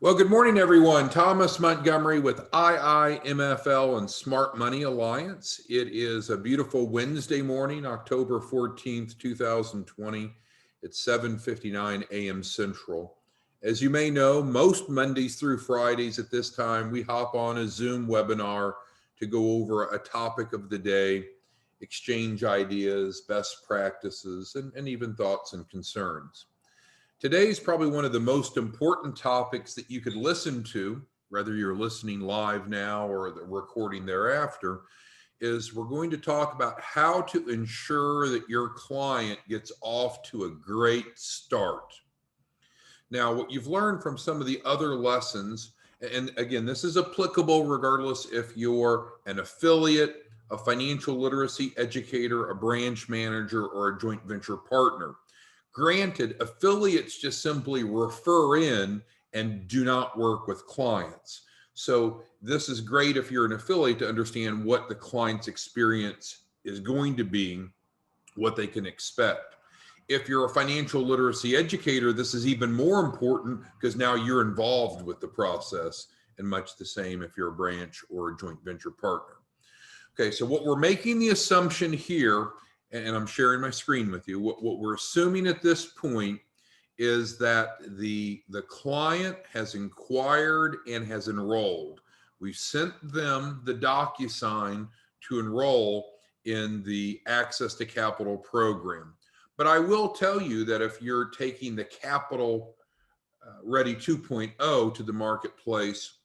Well, good morning, everyone. Thomas Montgomery with IIMFL and Smart Money Alliance. It is a beautiful Wednesday morning, October 14th, 2020. It's 7:59 a.m. Central. As you may know, most Mondays through Fridays at this time, we hop on a Zoom webinar to go over a topic of the day, exchange ideas, best practices, and even thoughts and concerns. Today is probably one of the most important topics that you could listen to, whether you're listening live now or the recording thereafter, is we're going to talk about how to ensure that your client gets off to a great start. Now, what you've learned from some of the other lessons, and again, this is applicable regardless if you're an affiliate, a financial literacy educator, a branch manager, or a joint venture partner. Granted, affiliates just simply refer in and do not work with clients. So this is great if you're an affiliate to understand what the client's experience is going to be, what they can expect. If you're a financial literacy educator, this is even more important because now you're involved with the process, and much the same if you're a branch or a joint venture partner. Okay, so what we're making the assumption here, and I'm sharing my screen with you, what we're assuming at this point is that the client has inquired and has enrolled. We've sent them the DocuSign to enroll in the Access to Capital program. But I will tell you that if you're taking the Capital Ready 2.0 to the marketplace,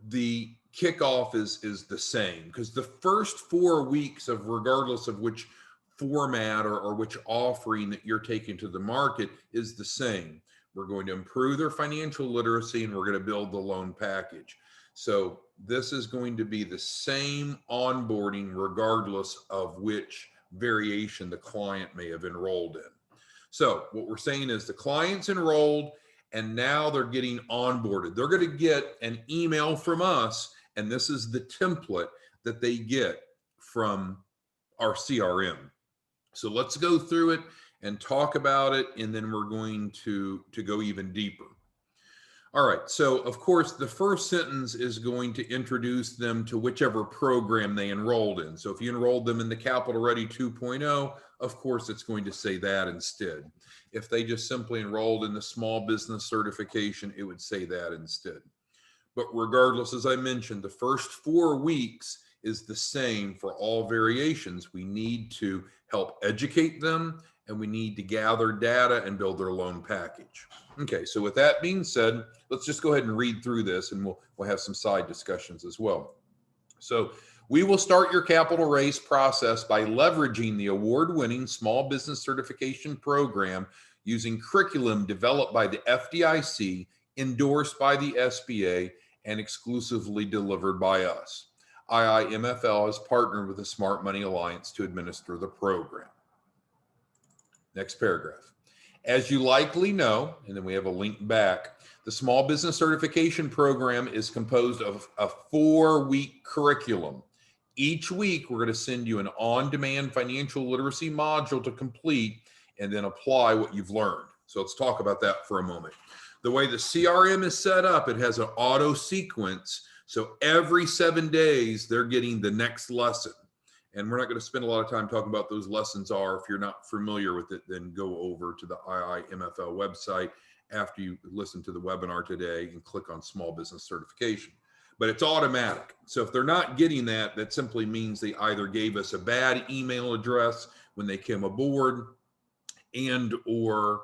the kickoff is the same, because the first 4 weeks of, regardless of which format or which offering that you're taking to the market, is the same. We're going to improve their financial literacy and we're going to build the loan package. So this is going to be the same onboarding regardless of which variation the client may have enrolled in. So what we're saying is the client's enrolled and now they're getting onboarded. They're going to get an email from us, and this is the template that they get from our CRM. So let's go through it and talk about it, and then we're going to go even deeper. All right, so of course, the first sentence is going to introduce them to whichever program they enrolled in. So if you enrolled them in the Capital Ready 2.0, of course, it's going to say that instead. If they just simply enrolled in the Small Business Certification, it would say that instead. But regardless, as I mentioned, the first 4 weeks is the same for all variations. We need to help educate them, and we need to gather data and build their loan package. Okay, so with that being said, let's just go ahead and read through this, and we'll have some side discussions as well. So we will start your capital raise process by leveraging the award-winning Small Business Certification Program using curriculum developed by the FDIC, endorsed by the SBA, and exclusively delivered by us. IIMFL has partnered with the Smart Money Alliance to administer the program. Next paragraph. As you likely know, and then we have a link back, the Small Business Certification Program is composed of a 4-week curriculum. Each week, we're going to send you an on-demand financial literacy module to complete and then apply what you've learned. So let's talk about that for a moment. The way the CRM is set up, it has an auto sequence. So every 7 days, they're getting the next lesson. And we're not going to spend a lot of time talking about those lessons are. If you're not familiar with it, then go over to the IIMFL website after you listen to the webinar today and click on Small Business Certification. But it's automatic. So if they're not getting that, that simply means they either gave us a bad email address when they came aboard, and or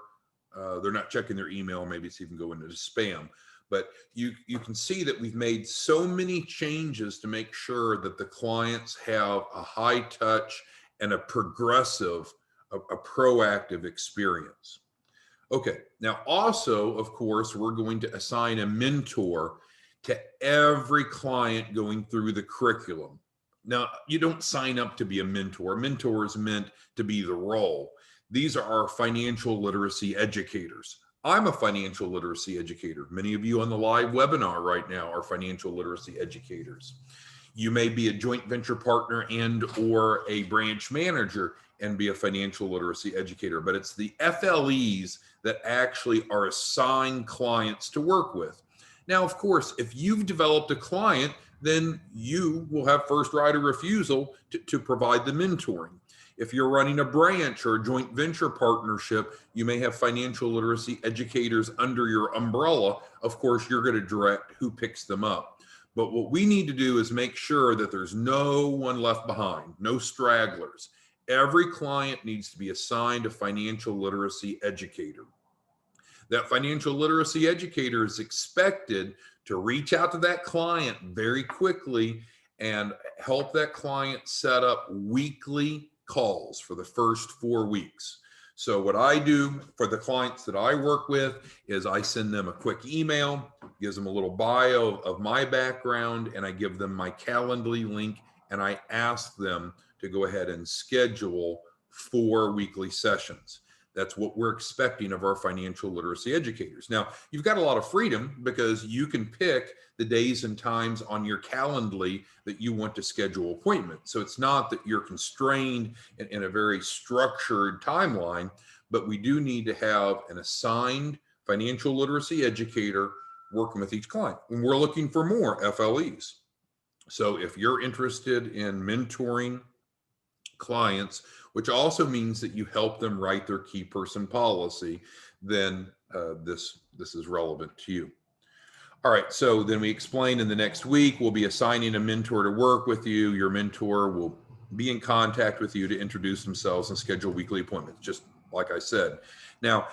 they're not checking their email. Maybe it's even going into spam. But you can see that we've made so many changes to make sure that the clients have a high touch and a progressive, a proactive experience. Okay, now also, of course, we're going to assign a mentor to every client going through the curriculum. Now, you don't sign up to be a mentor. A mentor is meant to be the role. These are our financial literacy educators. I'm a financial literacy educator. Many of you on the live webinar right now are financial literacy educators. You may be a joint venture partner and or a branch manager, and be a financial literacy educator, but it's the FLEs that actually are assigned clients to work with. Now, of course, if you've developed a client, then you will have first right of refusal to provide the mentoring. If you're running a branch or a joint venture partnership, you may have financial literacy educators under your umbrella. Of course, you're going to direct who picks them up. But what we need to do is make sure that there's no one left behind, no stragglers. Every client needs to be assigned a financial literacy educator. That financial literacy educator is expected to reach out to that client very quickly and help that client set up weekly calls for the first 4 weeks. So what I do for the clients that I work with is I send them a quick email, gives them a little bio of my background, and I give them my Calendly link, and I ask them to go ahead and schedule 4 weekly sessions. That's what we're expecting of our financial literacy educators. Now, you've got a lot of freedom because you can pick the days and times on your Calendly that you want to schedule appointments. So it's not that you're constrained in a very structured timeline, but we do need to have an assigned financial literacy educator working with each client. And we're looking for more FLEs. So if you're interested in mentoring clients, which also means that you help them write their key person policy, then this is relevant to you. All right, so then we explain in the next week, we'll be assigning a mentor to work with you. Your mentor will be in contact with you to introduce themselves and schedule weekly appointments, just like I said. Now,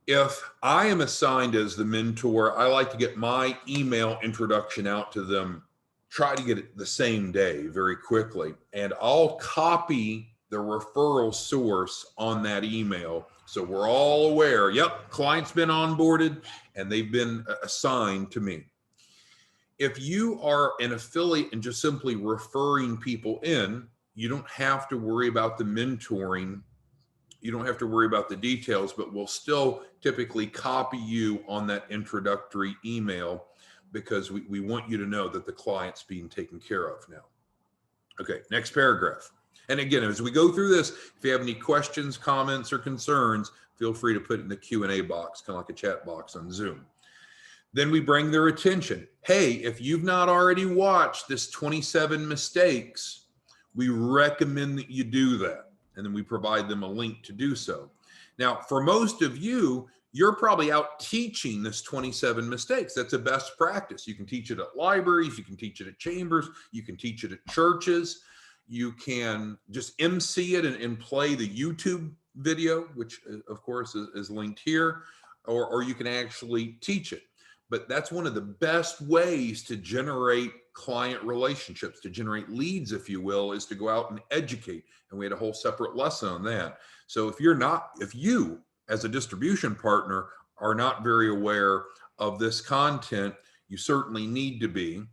if I am assigned as the mentor, I like to get my email introduction out to them, try to get it the same day very quickly, and I'll copy the referral source on that email so we're all aware, yep, client's been onboarded and they've been assigned to me. If you are an affiliate and just simply referring people in, you don't have to worry about the mentoring. You don't have to worry about the details, but we'll still typically copy you on that introductory email because we want you to know that the client's being taken care of now. Okay, next paragraph. And again, as we go through this, if you have any questions, comments, or concerns, feel free to put it in the Q&A box, kind of like a chat box on Zoom. Then we bring their attention. Hey, if you've not already watched this 27 mistakes, we recommend that you do that. And then we provide them a link to do so. Now, for most of you, you're probably out teaching this 27 mistakes. That's a best practice. You can teach it at libraries, you can teach it at chambers, you can teach it at churches. You can just MC it and play the YouTube video, which of course is linked here, or you can actually teach it. But that's one of the best ways to generate client relationships, to generate leads, if you will, is to go out and educate. And we had a whole separate lesson on that. So if you as a distribution partner are not very aware of this content, you certainly need to be.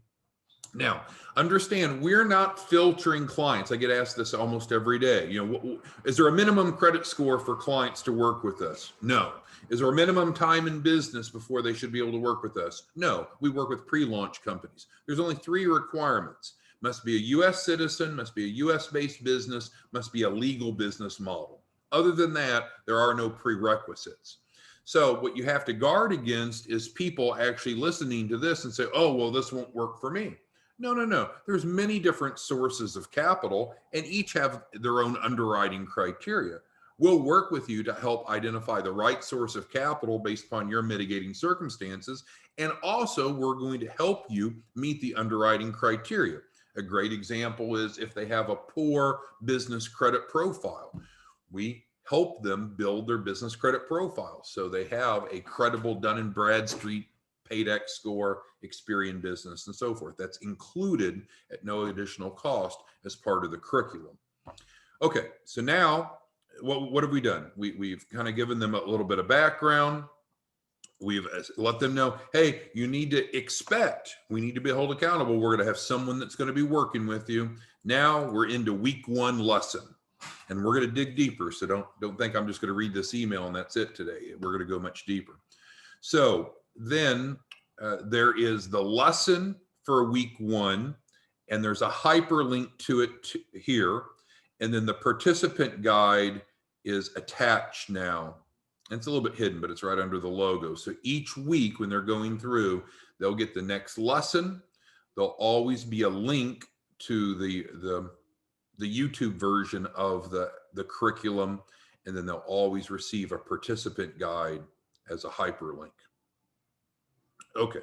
Now, understand, we're not filtering clients. I get asked this almost every day. Is there a minimum credit score for clients to work with us? No. Is there a minimum time in business before they should be able to work with us? No. We work with pre-launch companies. There's only 3 requirements. Must be a U.S. citizen, must be a U.S.-based business, must be a legal business model. Other than that, there are no prerequisites. So what you have to guard against is people actually listening to this and say, oh, well, this won't work for me. No. There's many different sources of capital and each have their own underwriting criteria. We'll work with you to help identify the right source of capital based upon your mitigating circumstances. And also we're going to help you meet the underwriting criteria. A great example is if they have a poor business credit profile, we help them build their business credit profile so they have a credible Dun & Bradstreet PAYDEX score, Experian Business, and so forth. That's included at no additional cost as part of the curriculum. Okay, so now what have we done? We've kind of given them a little bit of background. We've let them know, hey, you need to expect, we need to be held accountable. We're going to have someone that's going to be working with you. Now we're into week 1 lesson. And we're going to dig deeper. So don't think I'm just going to read this email and that's it today. We're going to go much deeper. So then there is the lesson for week 1, and there's a hyperlink to it here. And then the participant guide is attached now. And it's a little bit hidden, but it's right under the logo. So each week when they're going through, they'll get the next lesson. There'll always be a link to the YouTube version of the curriculum, and then they'll always receive a participant guide as a hyperlink. Okay,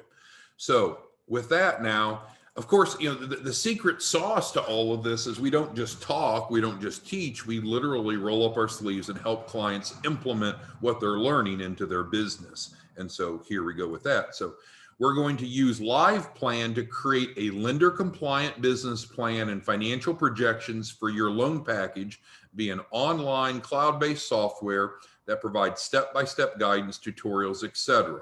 so with that now, of course, the secret sauce to all of this is we don't just talk, we don't just teach, we literally roll up our sleeves and help clients implement what they're learning into their business. And so here we go with that. So we're going to use LivePlan to create a lender compliant business plan and financial projections for your loan package, be an online cloud-based software that provides step-by-step guidance, tutorials, etc.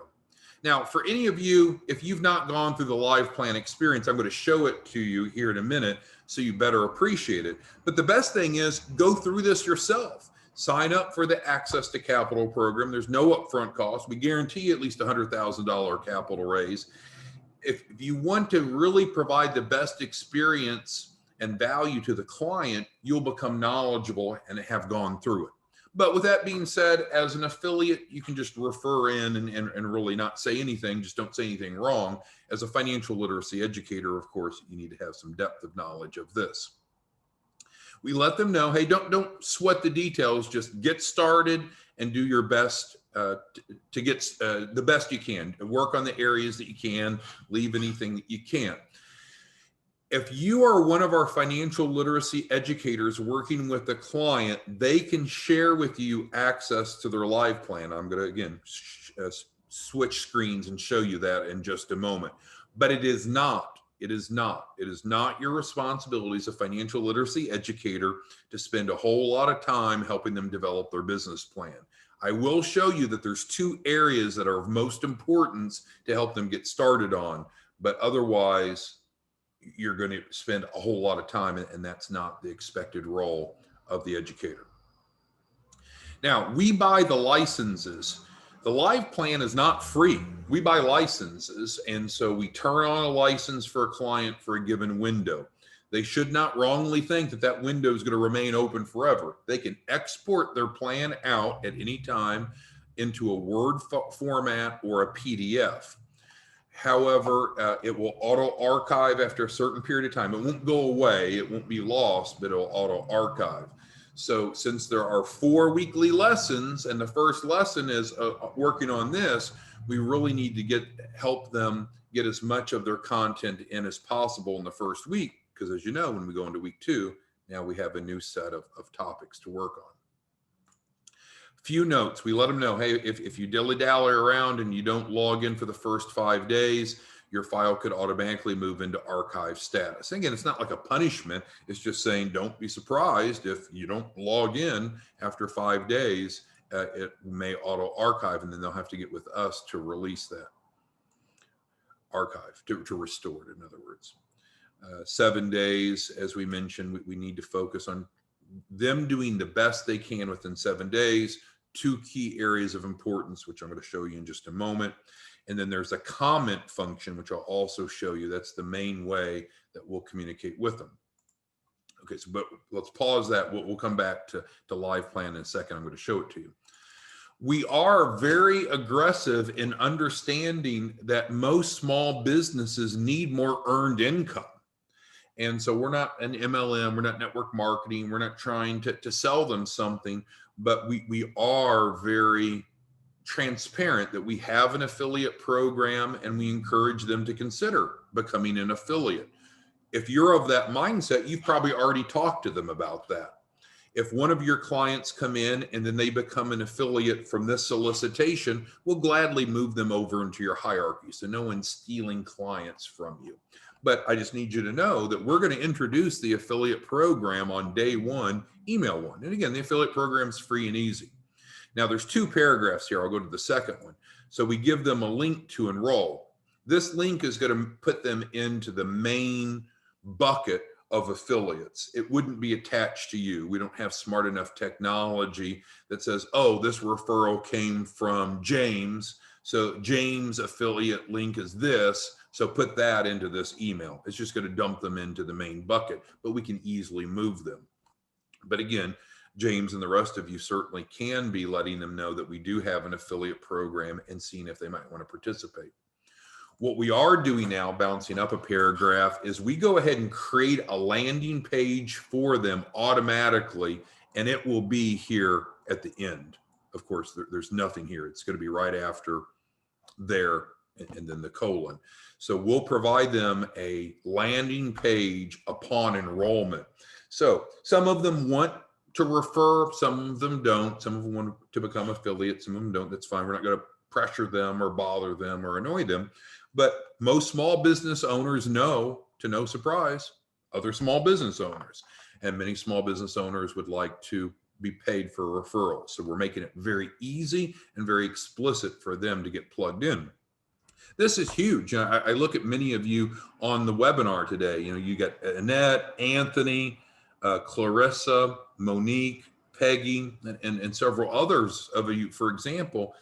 Now, for any of you, if you've not gone through the LivePlan experience, I'm going to show it to you here in a minute so you better appreciate it. But the best thing is go through this yourself. Sign up for the Access to Capital program. There's no upfront cost. We guarantee at least $100,000 capital raise. If you want to really provide the best experience and value to the client, you'll become knowledgeable and have gone through it. But with that being said, as an affiliate, you can just refer in and really not say anything, just don't say anything wrong. As a financial literacy educator, of course, you need to have some depth of knowledge of this. We let them know, hey, don't sweat the details, just get started and do your best to get the best you can. Work on the areas that you can, leave anything that you can't. If you are one of our financial literacy educators working with a client, they can share with you access to their LivePlan. I'm going to, again, switch screens and show you that in just a moment. But it is not your responsibility as a financial literacy educator to spend a whole lot of time helping them develop their business plan. I will show you that there's two areas that are of most importance to help them get started on, but otherwise, you're going to spend a whole lot of time, and that's not the expected role of the educator. Now, we buy the licenses. The LivePlan is not free. We buy licenses, and so we turn on a license for a client for a given window. They should not wrongly think that that window is going to remain open forever. They can export their plan out at any time into a Word format or a PDF. However, it will auto archive after a certain period of time. It won't go away, it won't be lost, but it'll auto archive. So since there are 4 weekly lessons and the first lesson is working on this, we really need to help them get as much of their content in as possible in the first week. Because as you know, when we go into week 2, now we have a new set of topics to work on. Few notes. We let them know, hey, if you dilly-dally around and you don't log in for the first 5 days, your file could automatically move into archive status. Again, it's not like a punishment. It's just saying don't be surprised if you don't log in after 5 days. It may auto archive, and then they'll have to get with us to release that archive, to restore it, in other words. 7 days, as we mentioned, we need to focus on them doing the best they can within 7 days. 2 key areas of importance, which I'm going to show you in just a moment. And then there's a comment function, which I'll also show you. That's the main way that we'll communicate with them. Okay, so but let's pause that. We'll come back to LivePlan in a second. I'm going to show it to you. We are very aggressive in understanding that most small businesses need more earned income. And so we're not an MLM, we're not network marketing, we're not trying to sell them something, but we are very transparent that we have an affiliate program and we encourage them to consider becoming an affiliate. If you're of that mindset, you've probably already talked to them about that. If one of your clients come in and then they become an affiliate from this solicitation, we'll gladly move them over into your hierarchy. So no one's stealing clients from you. But I just need you to know that we're going to introduce the affiliate program on day 1, email 1. And again, the affiliate program is free and easy. Now there's 2 paragraphs here. I'll go to the second one. So we give them a link to enroll. This link is going to put them into the main bucket of affiliates. It wouldn't be attached to you. We don't have smart enough technology that says, oh, this referral came from James. So James' affiliate link is this. So put that into this email. It's just going to dump them into the main bucket, but we can easily move them. But again, James and the rest of you certainly can be letting them know that we do have an affiliate program and seeing if they might want to participate. What we are doing now, bouncing up a paragraph, is we go ahead and create a landing page for them automatically, and it will be here at the end. Of course, there's nothing here. It's going to be right after there and then the colon. So we'll provide them a landing page upon enrollment. So some of them want to refer, some of them don't. Some of them want to become affiliates, some of them don't. That's fine. We're not going to pressure them or bother them or annoy them. But most small business owners know, to no surprise, other small business owners. And many small business owners would like to be paid for referrals. So we're making it very easy and very explicit for them to get plugged in. This is huge. I look at many of you on the webinar today. You know, you got Annette, Anthony, Clarissa, Monique, Peggy, and several others of you, for example.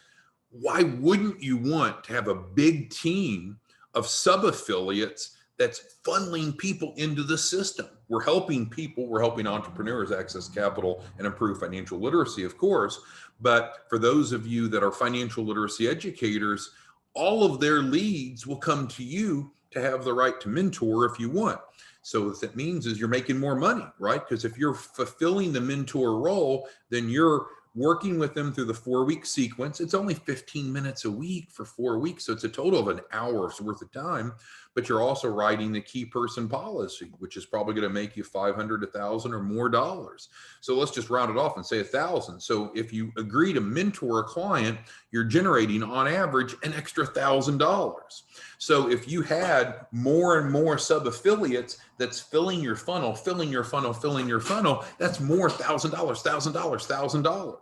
Why wouldn't you want to have a big team of sub-affiliates that's funneling people into the system? We're helping people, we're helping entrepreneurs access capital and improve financial literacy, of course. But for those of you that are financial literacy educators, all of their leads will come to you to have the right to mentor if you want. So what that means is you're making more money, right? Because if you're fulfilling the mentor role, then you're working with them through the 4-week sequence. It's only 15 minutes a week for 4 weeks. So it's a total of an hour's worth of time, but you're also writing the key person policy, which is probably going to make you $500, $1,000 or more dollars. So let's just round it off and say 1,000. So if you agree to mentor a client, you're generating on average an extra $1,000. So if you had more and more sub-affiliates that's filling your funnel, that's more $1,000, $1,000.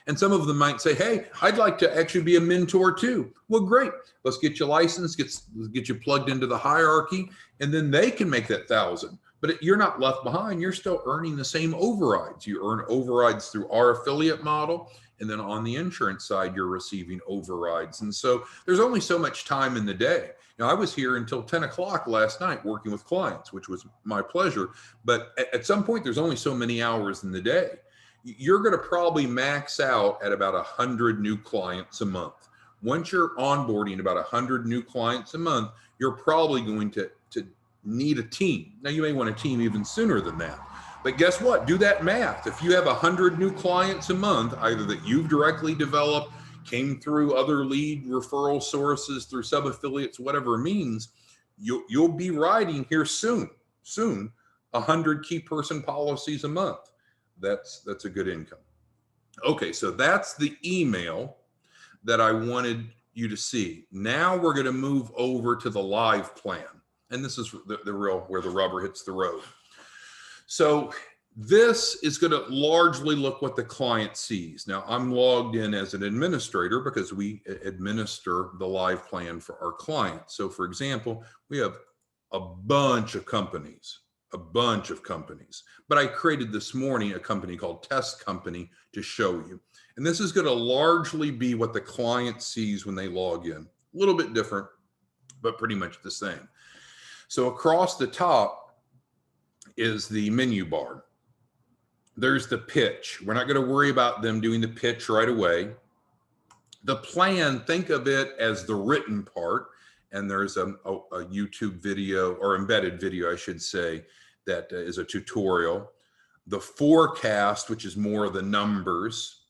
And some of them might say, hey, I'd like to actually be a mentor too. Well, great. Let's get you licensed, get you plugged into the hierarchy, and then they can make that 1,000. But you're not left behind. You're still earning the same overrides. You earn overrides through our affiliate model. And then on the insurance side, you're receiving overrides. And so there's only so much time in the day. Now, I was here until 10 o'clock last night working with clients, which was my pleasure. But at some point, there's only so many hours in the day. You're going to probably max out at about 100 new clients a month. Once you're onboarding about 100 new clients a month, you're probably going to need a team. Now, you may want a team even sooner than that. But guess what? Do that math. If you have 100 new clients a month, either that you've directly developed, came through other lead referral sources, through sub-affiliates, whatever means, you'll be writing here soon 100 key person policies a month. That's a good income. Okay, so that's the email that I wanted you to see. Now we're going to move over to the live plan. And this is the real where the rubber hits the road. So this is going to largely look what the client sees. Now, I'm logged in as an administrator because we administer the live plan for our clients. So for example, we have a bunch of companies. But I created this morning a company called Test Company to show you. And this is going to largely be what the client sees when they log in. A little bit different, but pretty much the same. So across the top is the menu bar. There's the pitch. We're not going to worry about them doing the pitch right away. The plan, think of it as the written part. And there's a YouTube video, or embedded video, I should say, that is a tutorial. The forecast, which is more of the numbers.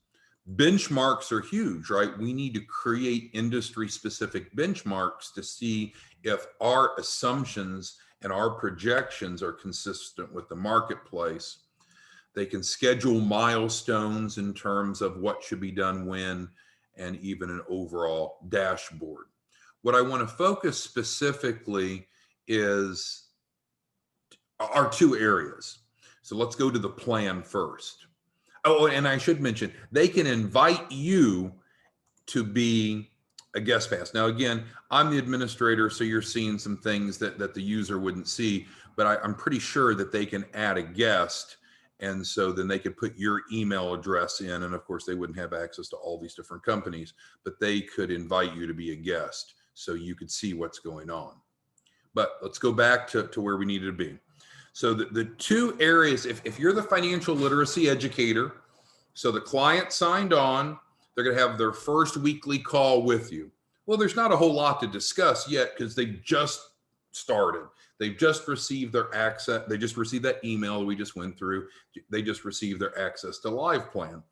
Benchmarks are huge, right? We need to create industry-specific benchmarks to see if our assumptions and our projections are consistent with the marketplace. They can schedule milestones in terms of what should be done when, and even an overall dashboard. What I want to focus specifically are two areas. So let's go to the plan first. Oh, and I should mention, they can invite you to be a guest pass. Now, again, I'm the administrator, so you're seeing some things that the user wouldn't see, but I'm pretty sure that they can add a guest. And so then they could put your email address in. And of course, they wouldn't have access to all these different companies, but they could invite you to be a guest so you could see what's going on. But let's go back to where we needed to be. So the two areas, if you're the financial literacy educator, so the client signed on, they're going to have their first weekly call with you. Well, there's not a whole lot to discuss yet because they just started. They've just received their access. They just received that email we just went through. They just received their access to Live Plan.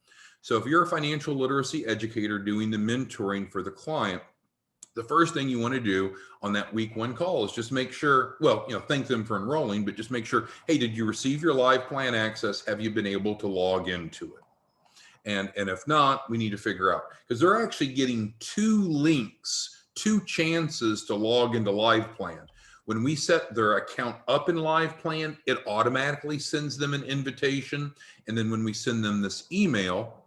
So if you're a financial literacy educator doing the mentoring for the client, the first thing you want to do on that week one call is just make sure, well, thank them for enrolling, but just make sure, hey, did you receive your Live Plan access? Have you been able to log into it? And if not, we need to figure out, because they're actually getting two links, two chances to log into Live Plan. When we set their account up in Live Plan, it automatically sends them an invitation. And then when we send them this email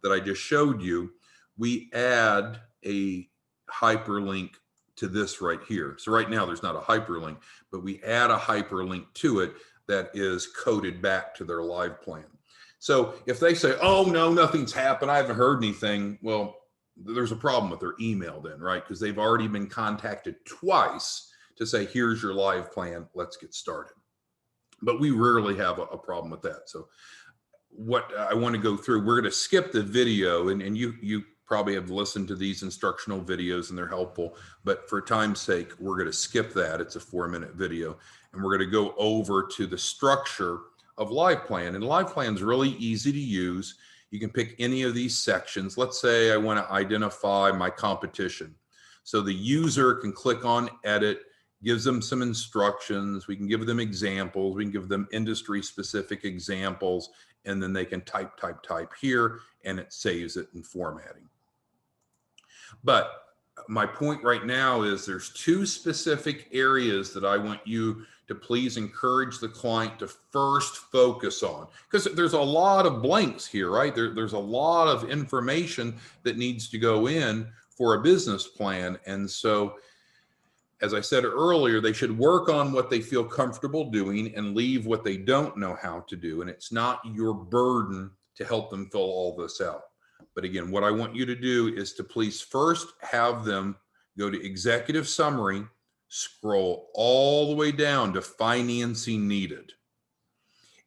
that I just showed you, we add a hyperlink to this right here. So right now there's not a hyperlink, but we add a hyperlink to it that is coded back to their Live Plan. So if they say, oh, no, nothing's happened, I haven't heard anything, well, there's a problem with their email then, right? Because they've already been contacted twice to say, here's your Live Plan, let's get started. But we rarely have a problem with that. So what I want to go through, we're going to skip the video, and you probably have listened to these instructional videos and they're helpful, but for time's sake, we're going to skip that. It's a 4-minute video, and we're going to go over to the structure of Live Plan. And Live Plan is really easy to use. You can pick any of these sections. Let's say I want to identify my competition. So the user can click on edit, gives them some instructions. We can give them examples. We can give them industry specific examples, and then they can type here, and it saves it in formatting. But my point right now is there's two specific areas that I want you to please encourage the client to first focus on, because there's a lot of blanks here, right? There's a lot of information that needs to go in for a business plan. And so, as I said earlier, they should work on what they feel comfortable doing and leave what they don't know how to do. And it's not your burden to help them fill all this out. But again, what I want you to do is to please first have them go to executive summary, scroll all the way down to financing needed.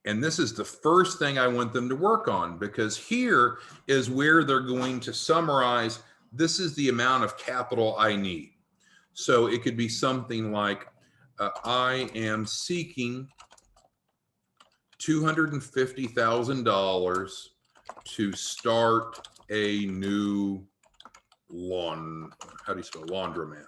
And this is the first thing I want them to work on, because here is where they're going to summarize, this is the amount of capital I need. So it could be something like, I am seeking $250,000 to start a new laundromat.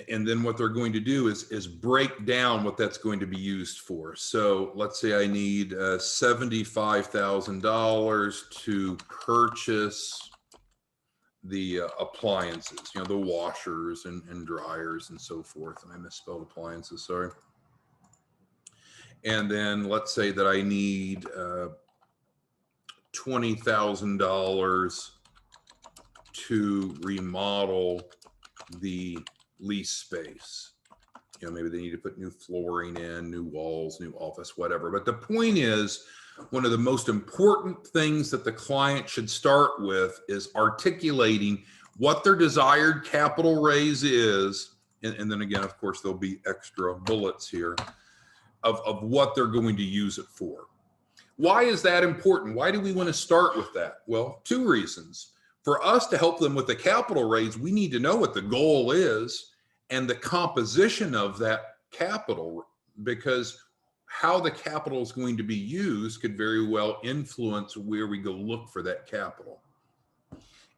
And then what they're going to do is break down what that's going to be used for. So let's say I need $75,000 to purchase the appliances, the washers and dryers and so forth. And I misspelled appliances, sorry. And then let's say that I need $20,000 to remodel the lease space. Maybe they need to put new flooring in, new walls, new office, whatever. But the point is, one of the most important things that the client should start with is articulating what their desired capital raise is. And then again, of course, there'll be extra bullets here of what they're going to use it for. Why is that important? Why do we want to start with that? Well, two reasons. For us to help them with the capital raise, we need to know what the goal is and the composition of that capital, because how the capital is going to be used could very well influence where we go look for that capital.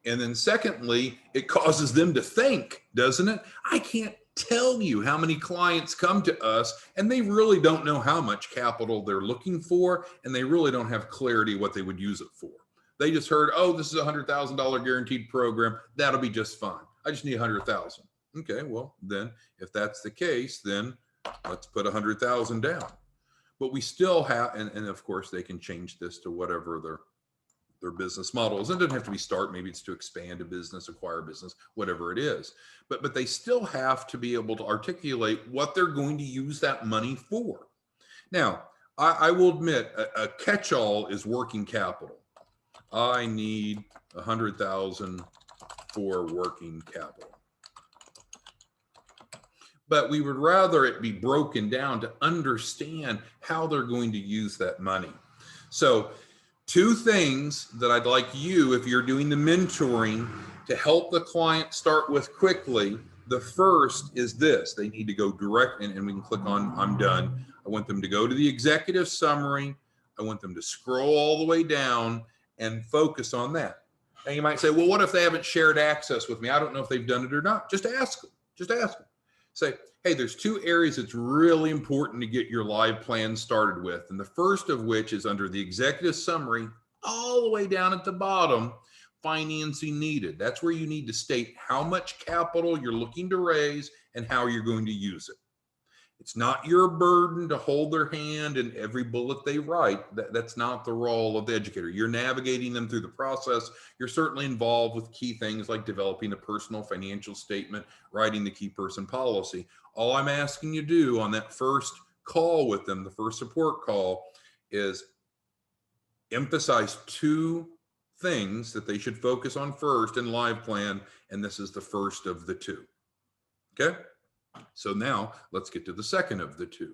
And then secondly, it causes them to think, doesn't it? I can't tell you how many clients come to us and they really don't know how much capital they're looking for, and they really don't have clarity what they would use it for. They just heard, oh, this is a $100,000 guaranteed program. That'll be just fine. I just need 100,000. Okay, well, then if that's the case, then let's put 100,000 down. But we still have, and of course they can change this to whatever their business model is. It doesn't have to be start, maybe it's to expand a business, acquire a business, whatever it is. But they still have to be able to articulate what they're going to use that money for. Now, I will admit a catch-all is working capital. I need 100,000 for working capital. but we would rather it be broken down to understand how they're going to use that money. So 2 things that I'd like you, if you're doing the mentoring, to help the client start with quickly. The first is this: they need to go direct, and we can click on I'm done. I want them to go to the executive summary. I want them to scroll all the way down and focus on that. And you might say, well, what if they haven't shared access with me? I don't know if they've done it or not. Just ask them. Just ask them. Say, hey, there's 2 areas that's really important to get your live plan started with. And the first of which is under the executive summary, all the way down at the bottom, financing needed. That's where you need to state how much capital you're looking to raise and how you're going to use it. It's not your burden to hold their hand in every bullet they write. That's not the role of the educator. You're navigating them through the process. You're certainly involved with key things like developing a personal financial statement, writing the key person policy. All I'm asking you to do on that first call with them, the first support call, is emphasize 2 things that they should focus on first in live plan, and this is the first of the 2. Okay? So now let's get to the second of the 2.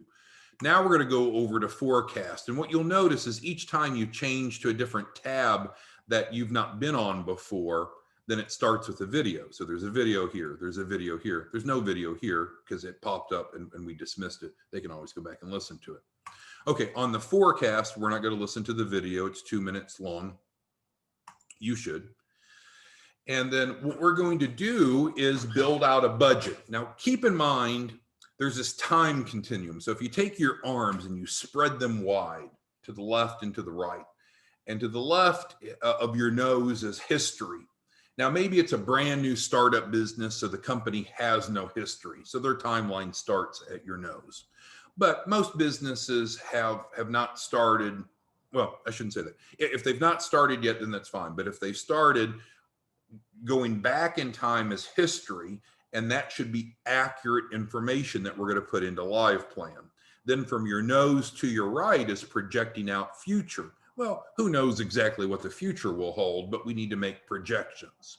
Now we're going to go over to forecast. And what you'll notice is each time you change to a different tab that you've not been on before, then it starts with a video. So there's a video here. There's a video here. There's no video here because it popped up and we dismissed it. They can always go back and listen to it. Okay, on the forecast, we're not going to listen to the video. It's 2 minutes long. You should. And then what we're going to do is build out a budget. Now, keep in mind, there's this time continuum. So if you take your arms and you spread them wide to the left and to the right, and to the left of your nose is history. Now, maybe it's a brand new startup business, so the company has no history. So their timeline starts at your nose. But most businesses have not started. Well, I shouldn't say that. If they've not started yet, then that's fine. But if they've started, going back in time is history, and that should be accurate information that we're going to put into live plan. Then from your nose to your right is projecting out future. Well, who knows exactly what the future will hold, but we need to make projections.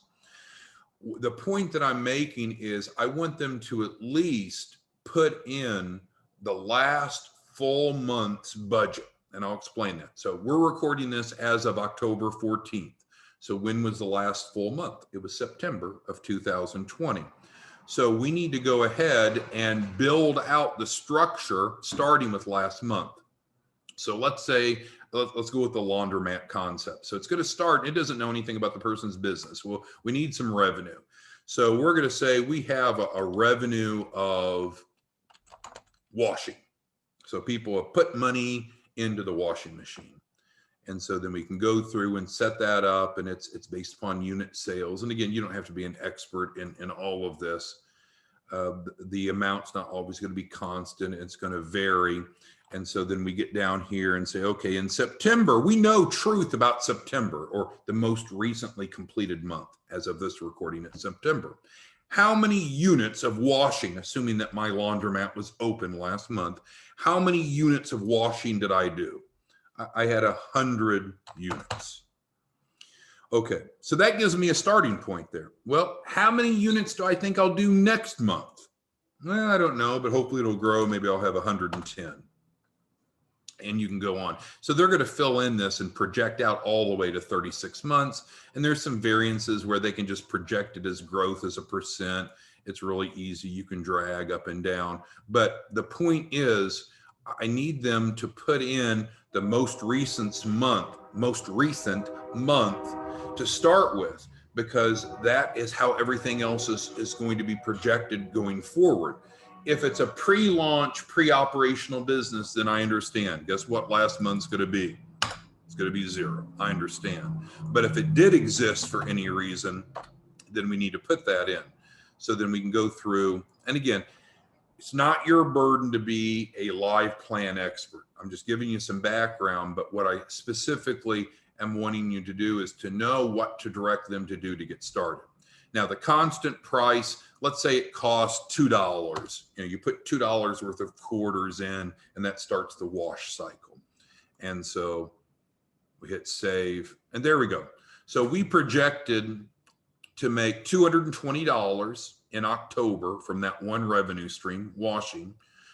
The point that I'm making is I want them to at least put in the last full month's budget, and I'll explain that. So we're recording this as of October 14th. So when was the last full month? It was September of 2020. So we need to go ahead and build out the structure starting with last month. So let's say, let's go with the laundromat concept. So it's going to start, it doesn't know anything about the person's business. Well, we need some revenue. So we're going to say we have a revenue of washing. So people have put money into the washing machine. And so then we can go through and set that up, and it's based upon unit sales. And again, you don't have to be an expert in all of this. The amount's not always going to be constant. It's going to vary. And so then we get down here and say, okay, in September, we know truth about September, or the most recently completed month. As of this recording, it's September. How many units of washing, assuming that my laundromat was open last month, how many units of washing did I do? I had 100 units. Okay, so that gives me a starting point there. Well, how many units do I think I'll do next month? Well, I don't know, but hopefully it'll grow. Maybe I'll have 110. And you can go on. So they're going to fill in this and project out all the way to 36 months. And there's some variances where they can just project it as growth as a percent. It's really easy. You can drag up and down. But the point is, I need them to put in the most recent month to start with, because that is how everything else is going to be projected going forward. If it's a pre-launch, pre-operational business, then I understand. Guess what last month's going to be? It's going to be 0. I understand. But if it did exist for any reason, then we need to put that in. So then we can go through, and again, it's not your burden to be a live plan expert. I'm just giving you some background, but what I specifically am wanting you to do is to know what to direct them to do to get started. Now, the constant price, let's say it costs $2. You put $2 worth of quarters in, and that starts the wash cycle. And so we hit save, and there we go. So we projected to make $220 in October from that one revenue stream, washing,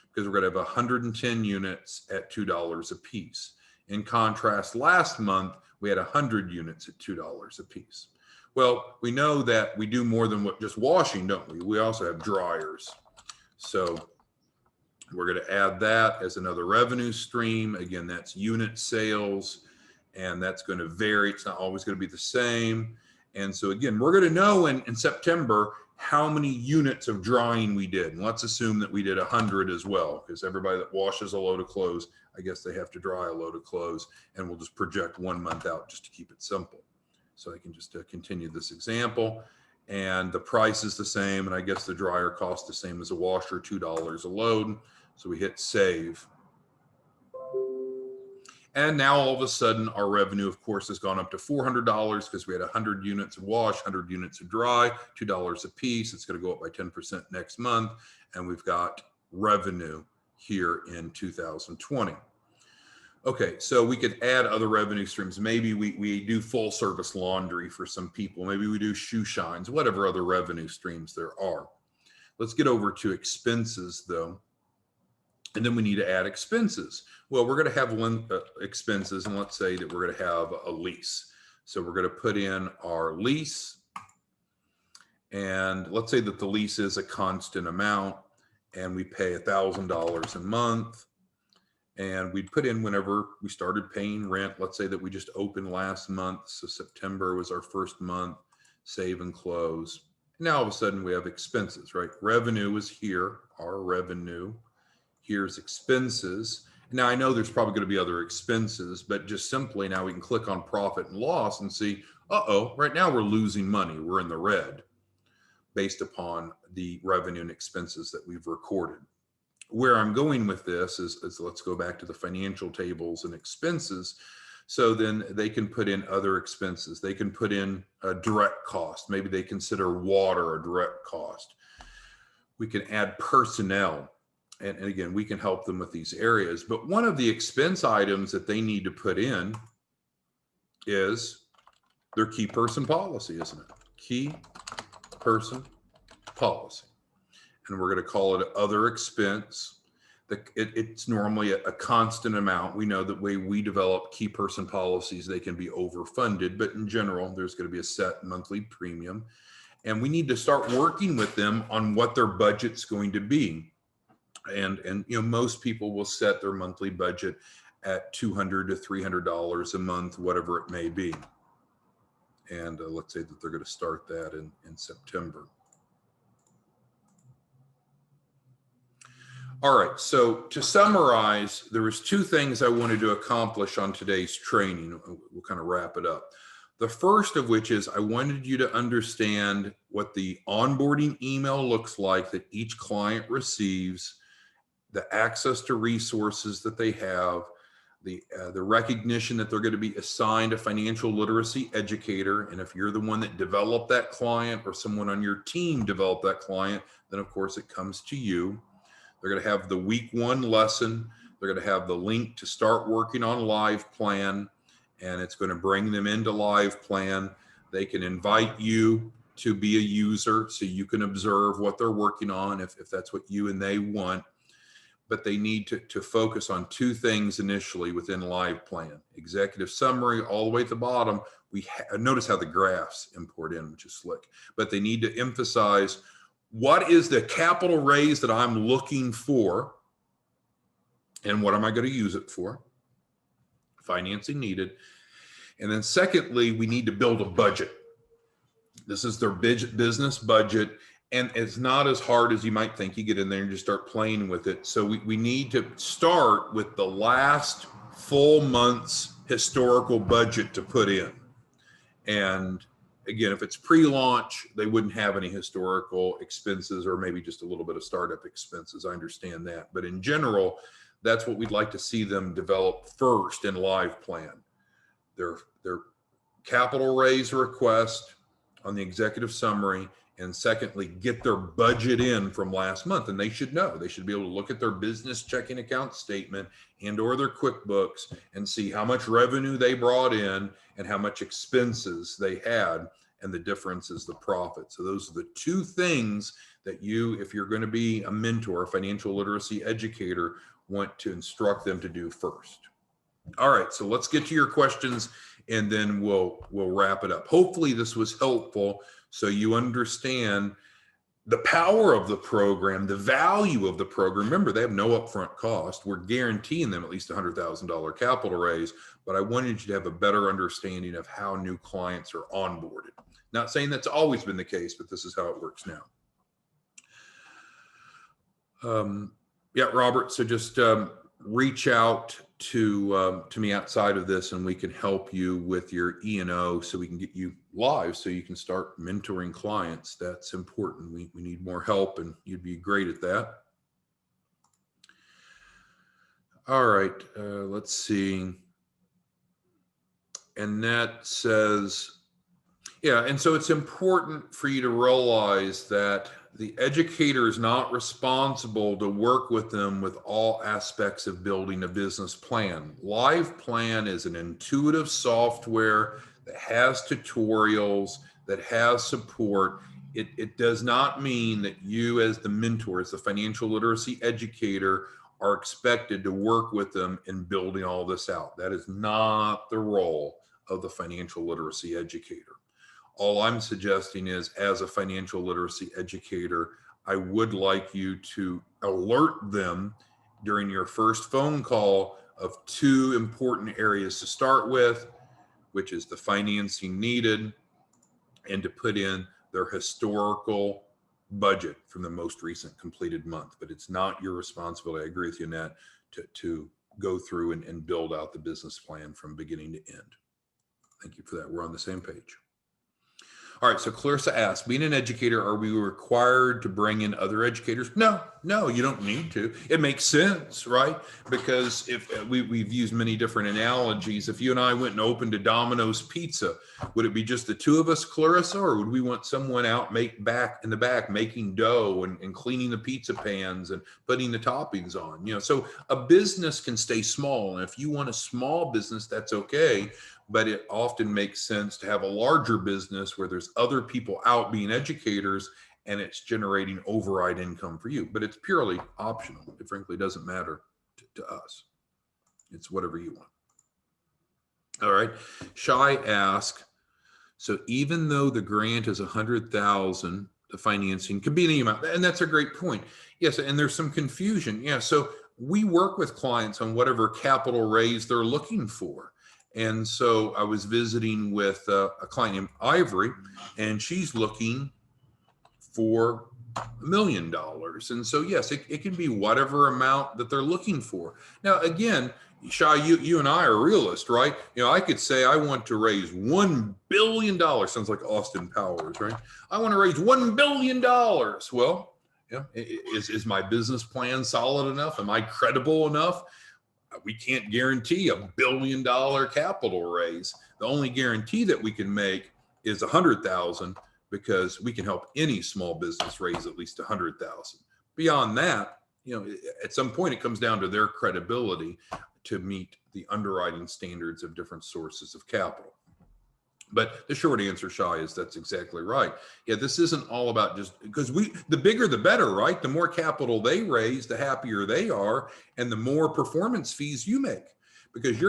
because we're going to have 110 units at $2 a piece. In contrast, last month, we had 100 units at $2 a piece. Well, we know that we do more than what just washing, don't we? We also have dryers. So we're going to add that as another revenue stream. Again, that's unit sales, and that's going to vary. It's not always going to be the same. And so again, we're going to know in September how many units of drying we did. And let's assume that we did 100 as well, because everybody that washes a load of clothes, I guess they have to dry a load of clothes, and we'll just project 1 month out just to keep it simple. So I can just continue this example, and the price is the same, and I guess the dryer costs the same as a washer, $2 a load. So we hit save. And now all of a sudden our revenue, of course, has gone up to $400 because we had 100 units of wash, 100 units of dry, $2 a piece. It's going to go up by 10% next month. And we've got revenue here in 2020. Okay, so we could add other revenue streams. Maybe we do full service laundry for some people. Maybe we do shoe shines, whatever other revenue streams there are. Let's get over to expenses though. And then we need to add expenses. Well, we're going to have expenses, and let's say that we're going to have a lease. So we're going to put in our lease, and let's say that the lease is a constant amount, and we pay $1,000 a month. And we'd put in whenever we started paying rent. Let's say that we just opened last month, so September was our first month, save and close. Now all of a sudden we have expenses, right? Revenue is here, our revenue. Here's expenses. Now I know there's probably going to be other expenses, but just simply now we can click on profit and loss and see, right now we're losing money. We're in the red based upon the revenue and expenses that we've recorded. Where I'm going with this is let's go back to the financial tables and expenses. So then they can put in other expenses. They can put in a direct cost. Maybe they consider water a direct cost. We can add personnel. And again, we can help them with these areas. But one of the expense items that they need to put in is their key person policy, isn't it? Key person policy. And we're going to call it other expense. It's normally a constant amount. We know that way we develop key person policies, they can be overfunded, but in general, there's going to be a set monthly premium. And we need to start working with them on what their budget's going to be. And you know, most people will set their monthly budget at $200 to $300 a month, whatever it may be. And let's say that they're going to start that in September. All right, so to summarize, there was 2 things I wanted to accomplish on today's training. We'll kind of wrap it up. The first of which is I wanted you to understand what the onboarding email looks like that each client receives, the access to resources that they have, the recognition that they're going to be assigned a financial literacy educator. And if you're the one that developed that client or someone on your team developed that client, then of course it comes to you. They're going to have the week 1 lesson. They're going to have the link to start working on Live Plan, and it's going to bring them into Live Plan. They can invite you to be a user so you can observe what they're working on if that's what you and they want. But they need to focus on 2 things initially within Live Plan. Executive summary all the way at the bottom. Notice how the graphs import in, which is slick. But they need to emphasize what is the capital raise that I'm looking for, and what am I going to use it for? Financing needed. And then secondly, we need to build a budget. This is their business budget. And it's not as hard as you might think. You get in there and just start playing with it. So we need to start with the last full month's historical budget to put in. And again, if it's pre-launch, they wouldn't have any historical expenses or maybe just a little bit of startup expenses. I understand that. But in general, that's what we'd like to see them develop first in Live Plan. Their capital raise request on the executive summary, and secondly, get their budget in from last month. And they should know. They should be able to look at their business checking account statement and or their QuickBooks and see how much revenue they brought in and how much expenses they had. and the difference is the profit. So those are the two things that you, if you're going to be a mentor, a financial literacy educator, want to instruct them to do first. All right, so let's get to your questions and then we'll wrap it up. Hopefully this was helpful so you understand the power of the program, the value of the program. Remember, they have no upfront cost. We're guaranteeing them at least $100,000 capital raise, but I wanted you to have a better understanding of how new clients are onboarded. Not saying that's always been the case, but this is how it works now. Yeah, Robert, so just reach out to me outside of this and we can help you with your E&O so we can get you live so you can start mentoring clients. That's important. We need more help and you'd be great at that. All right, let's see. Annette says, yeah, and so it's important for you to realize that the educator is not responsible to work with them with all aspects of building a business plan. LivePlan is an intuitive software that has tutorials, that has support. It does not mean that you as the mentor, as the financial literacy educator, are expected to work with them in building all this out. That is not the role of the financial literacy educator. All I'm suggesting is, as a financial literacy educator, I would like you to alert them during your first phone call of two important areas to start with, which is the financing needed and to put in their historical budget from the most recent completed month. But it's not your responsibility, I agree with you, Nat, to go through and build out the business plan from beginning to end. Thank you for that. We're on the same page. All right, so Clarissa asked, being an educator, are we required to bring in other educators? No, you don't need to. It makes sense, right? Because if we've used many different analogies, if you and I went and opened a Domino's Pizza, would it be just the two of us, Clarissa, or would we want someone out in the back making dough and cleaning the pizza pans and putting the toppings on? So a business can stay small, and if you want a small business, that's okay. But it often makes sense to have a larger business where there's other people out being educators and it's generating override income for you. But it's purely optional. It frankly doesn't matter to us. It's whatever you want. All right. Shai asked, so even though the grant is $100,000, the financing could be any amount. And that's a great point. Yes. And there's some confusion. Yeah. So we work with clients on whatever capital raise they're looking for. And so I was visiting with a client named Ivory, and she's looking for $1 million. And so, yes, it can be whatever amount that they're looking for. Now, again, Shai, you and I are realists, right? I could say I want to raise $1 billion. Sounds like Austin Powers, right? I want to raise $1 billion. Well, is my business plan solid enough? Am I credible enough? We can't guarantee $1 billion capital raise. The only guarantee that we can make is 100,000 because we can help any small business raise at least 100,000. Beyond that, at some point it comes down to their credibility to meet the underwriting standards of different sources of capital. But the short answer, Shai, is that's exactly right. Yeah, this isn't all about just because the bigger the better, right? The more capital they raise, the happier they are, and the more performance fees you make. Because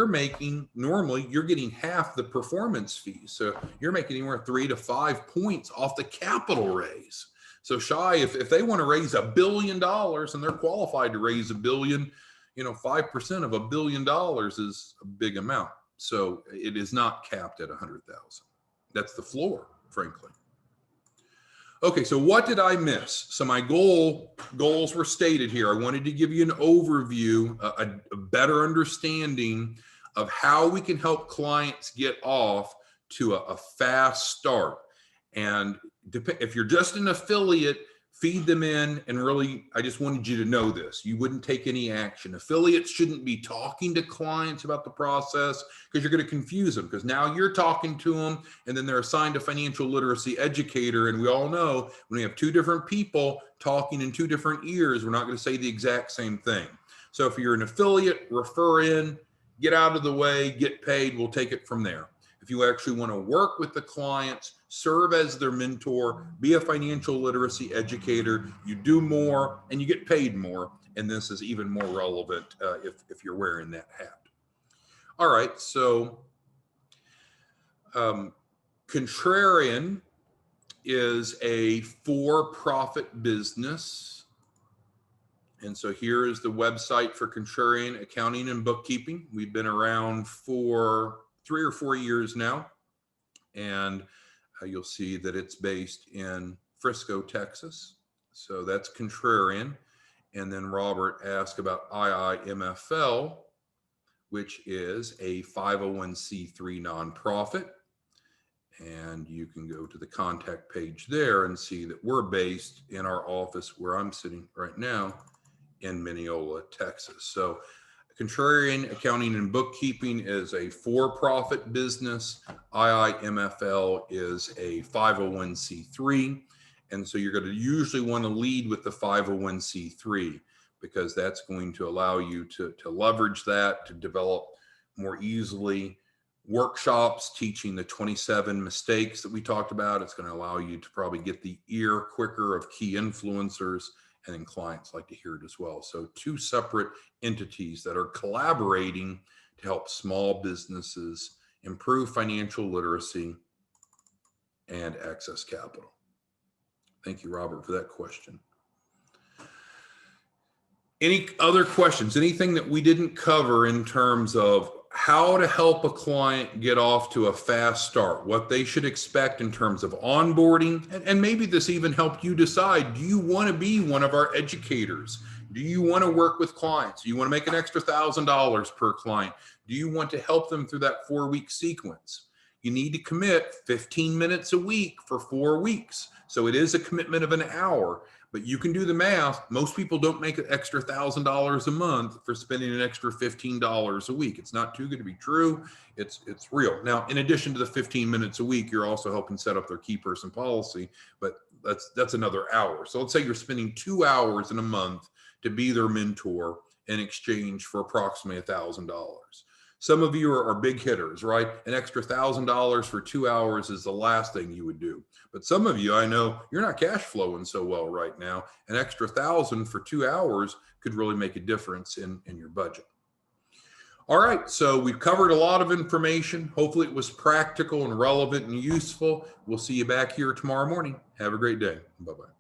normally you're getting half the performance fees. So you're making anywhere 3 to 5 points off the capital raise. So Shai, if they want to raise $1 billion and they're qualified to raise $1 billion, 5% of $1 billion is a big amount. So it is not capped at 100,000. That's the floor, frankly. Okay, so what did I miss? So my goals were stated here. I wanted to give you an overview, a better understanding of how we can help clients get off to a fast start. And if you're just an affiliate, feed them in. And really, I just wanted you to know this. You wouldn't take any action. Affiliates shouldn't be talking to clients about the process because you're going to confuse them, because now you're talking to them and then they're assigned a financial literacy educator. And we all know when we have two different people talking in two different ears, we're not going to say the exact same thing. So if you're an affiliate, refer in, get out of the way, get paid. We'll take it from there. If you actually want to work with the clients, serve as their mentor, be a financial literacy educator. You do more and you get paid more. And this is even more relevant if you're wearing that hat. All right, so Contrarian is a for-profit business. And so here is the website for Contrarian Accounting and Bookkeeping. We've been around for 3 or 4 years now. And you'll see that it's based in Frisco, Texas. So that's Contrarian. And then Robert asked about IIMFL, which is a 501c3 nonprofit. And you can go to the contact page there and see that we're based in our office where I'm sitting right now in Mineola, Texas. So Contrarian Accounting and Bookkeeping is a for-profit business. IIMFL is a 501c3. And so you're going to usually want to lead with the 501c3 because that's going to allow you to leverage that, to develop more easily workshops teaching the 27 mistakes that we talked about. It's going to allow you to probably get the ear quicker of key influencers, and then clients like to hear it as well. So 2 separate entities that are collaborating to help small businesses improve financial literacy and access capital. Thank you, Robert, for that question. Any other questions? Anything that we didn't cover in terms of how to help a client get off to a fast start, what they should expect in terms of onboarding, and maybe this even helped you decide, do you want to be one of our educators? Do you want to work with clients? Do you want to make an extra $1,000 per client? Do you want to help them through that 4-week sequence? You need to commit 15 minutes a week for 4 weeks. So it is a commitment of an hour, but you can do the math. Most people don't make an extra $1,000 a month for spending an extra $15 a week. It's not too good to be true. It's real. Now, in addition to the 15 minutes a week, you're also helping set up their key person policy, but that's another hour. So let's say you're spending 2 hours in a month to be their mentor in exchange for approximately $1,000. Some of you are big hitters, right? An extra $1,000 for 2 hours is the last thing you would do. But some of you, I know you're not cash flowing so well right now. An extra $1,000 for 2 hours could really make a difference in your budget. All right, so we've covered a lot of information. Hopefully it was practical and relevant and useful. We'll see you back here tomorrow morning. Have a great day. Bye-bye.